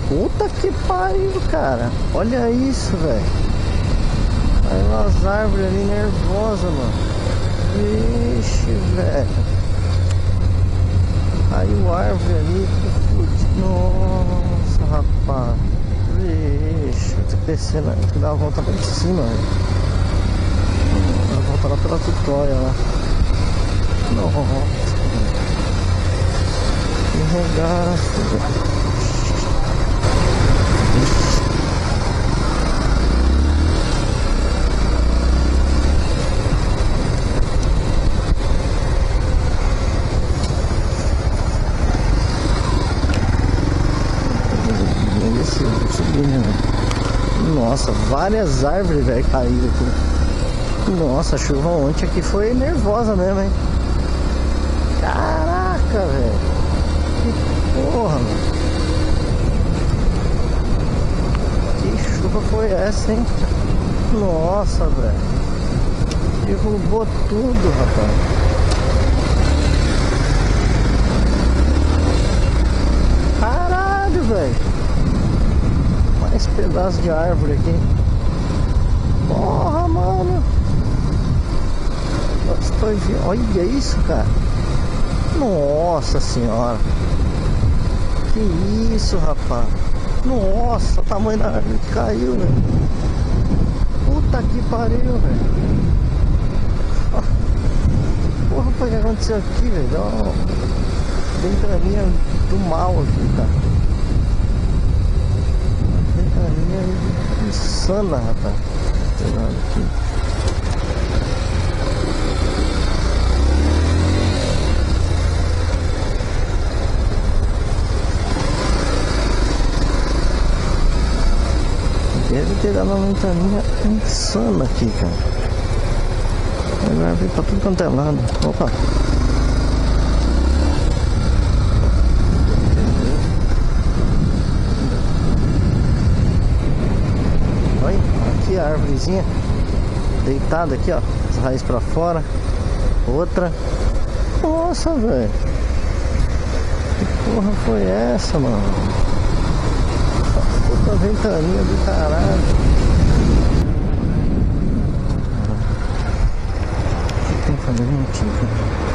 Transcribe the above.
Puta que pariu, cara. Olha isso, velho. Aí umas árvores ali nervosas, mano. Vixe, velho. Aí o árvore ali. Nossa, rapaz. Vixe, eu tenho que descer, né? Tem que dar uma volta lá de cima, velho. Dar uma volta lá pela tutóia lá. Nossa. Que regaço, velho. Nossa, várias árvores, velho, caíram aqui. Nossa, a chuva ontem aqui foi nervosa mesmo, hein? Caraca, velho. Que porra, mano. Que chuva foi essa, hein? Nossa, velho. Derrubou tudo, rapaz. Caralho, velho. Mais pedaço de árvore aqui. Porra, mano. Olha isso, cara. Nossa senhora. Que isso, rapaz. Nossa, o tamanho da árvore que caiu, velho. Puta que pariu, velho. Porra, foi o que aconteceu aqui, velho? Deu uma ventania do mal aqui, cara. Insana, rapaz. Tem nada aqui. Deve ter dado uma ventania insana aqui, cara. Vai vir pra tudo quanto é lado. Opa! Aqui a árvorezinha deitada aqui, ó, as raízes pra fora. Outra. Nossa, velho. Que porra foi essa, mano? Puta ventania do caralho. Tem que fazer mentira.